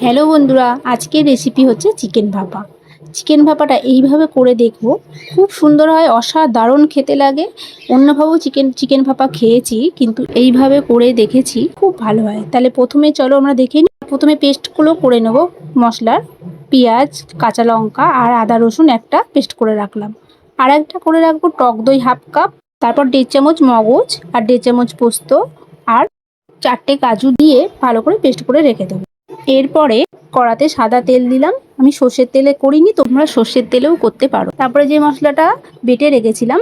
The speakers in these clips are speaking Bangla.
হ্যালো বন্ধুরা, আজকের রেসিপি হচ্ছে চিকেন ভাপা। চিকেন ভাপাটা এইভাবে করে দেখবো, খুব সুন্দর হয়, অসাধারণ খেতে লাগে। অন্যভাবেও চিকেন ভাপা খেয়েছি, কিন্তু এইভাবে করে দেখেছি, খুব ভালো হয়। তাহলে প্রথমে চলো আমরা দেখে নিই। প্রথমে পেস্টগুলো করে নেব মশলার। পেঁয়াজ, কাঁচা লঙ্কা আর আদা রসুন একটা পেস্ট করে রাখলাম। আর একটা করে রাখবো টক দই হাফ কাপ, তারপর 1.5 চামচ মগজ আর 1.5 চামচ পোস্ত আর 4টে কাজু দিয়ে ভালো করে পেস্ট করে রেখে দেবো। এরপরে কড়াতে সাদা তেল দিলাম। আমি সর্ষের তেলে করিনি, তোমরা সর্ষের তেলেও করতে পারো। তারপরে যে মশলাটা বেটে রেখেছিলাম,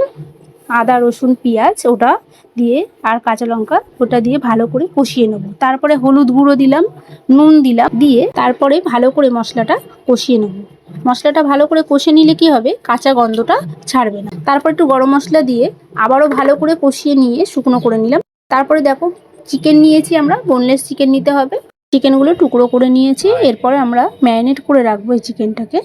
আদা রসুন পেঁয়াজ, ওটা দিয়ে আর কাঁচা লঙ্কা, ওটা দিয়ে ভালো করে কষিয়ে নেব। তারপরে হলুদ গুঁড়ো দিলাম, নুন দিলাম, দিয়ে তারপরে ভালো করে মশলাটা কষিয়ে নেব। মশলাটা ভালো করে কষে নিলে কি হবে, কাঁচা গন্ধটা ছাড়বে না। তারপর একটু গরম মশলা দিয়ে আবারও ভালো করে কষিয়ে নিয়ে শুকনো করে নিলাম। তারপরে দেখো, চিকেন নিয়েছি, আমরা বোনলেস চিকেন নিতে হবে। চিকেনগুলো টুকরো করে নিয়েছি। এরপরে আমরা ম্যারিনেট করে রাখবো এই চিকেনটাকে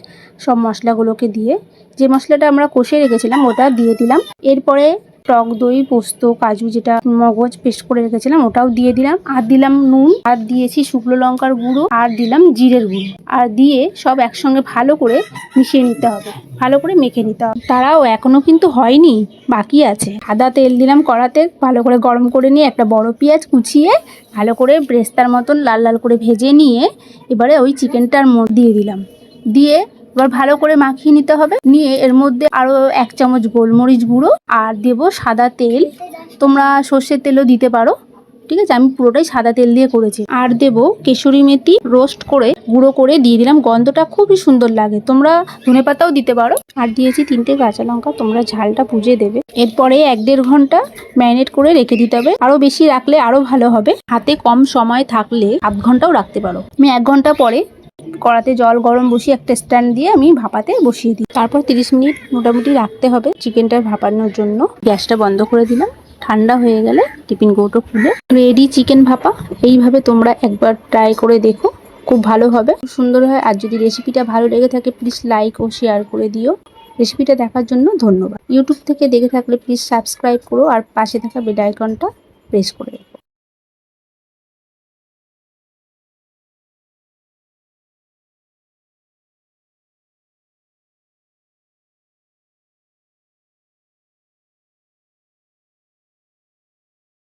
সব মশলাগুলোকে দিয়ে। যে মশলাটা আমরা কষে রেখেছিলাম ওটা দিয়ে দিলাম। এরপরে টক দই, পোস্ত, কাজু, যেটা মগজ পেস্ট করে রেখেছিলাম ওটাও দিয়ে দিলাম। আর দিলাম নুন, আর দিয়েছি শুকনো লঙ্কার গুঁড়ো, আর দিলাম জিরের গুঁড়ো। আর দিয়ে সব একসঙ্গে ভালো করে মিশিয়ে নিতে হবে, ভালো করে মেখে নিতে হবে। তারাও এখনো কিন্তু হয়নি, বাকি আছে। সাদা তেল দিলাম কড়াতে, ভালো করে গরম করে নিয়ে একটা বড় পেঁয়াজ কুচিয়ে ভালো করে ব্রেস্তার মতন লাল লাল করে ভেজে নিয়ে এবারে ওই চিকেনটার মধ্যে দিয়ে দিলাম। দিয়ে এবার ভালো করে মাখিয়ে নিতে হবে। নিয়ে এর মধ্যে আরও 1 চামচ গোলমরিচ গুঁড়ো আর দেবো সাদা তেল। তোমরা সর্ষের তেলও দিতে পারো, ঠিক আছে। আমি পুরোটাই সাদা তেল দিয়ে করেছি। আর দেবো কেশরি মেথি রোস্ট করে গুঁড়ো করে দিয়ে দিলাম, গন্ধটা খুবই সুন্দর লাগে। তোমরা ধনেপাতাও দিতে পারো। আর দিয়েছি 3টে কাঁচা লঙ্কা, তোমরা ঝালটা বুঝে দেবে। এরপরে 1-1.5 ঘন্টা ম্যারিনেট করে রেখে দিতে হবে। আরও বেশি রাখলে আরও ভালো হবে। হাতে কম সময় থাকলে আধ ঘন্টাও রাখতে পারো। আমি 1 ঘন্টা পরে কড়াতে জল গরম বসিয়ে একটা স্ট্যান্ড দিয়ে আমি ভাপাতে বসিয়ে দিই। তারপর 30 মিনিট মোটামুটি রাখতে হবে চিকেনটা ভাপানোর জন্য। গ্যাসটা বন্ধ করে দিলাম। ঠান্ডা হয়ে গেলে টিফিন কৌটো খুলে রেডি চিকেন ভাপা। এইভাবে তোমরা একবার ট্রাই করে দেখো, খুব ভালো হবে, খুব সুন্দর হয়। আর যদি রেসিপিটা ভালো লেগে থাকে প্লিজ লাইক ও শেয়ার করে দিও। রেসিপিটা দেখার জন্য ধন্যবাদ। ইউটিউব থেকে দেখে থাকলে প্লিজ সাবস্ক্রাইব করো আর পাশে থাকা বেল আইকনটা প্রেস করে দিও।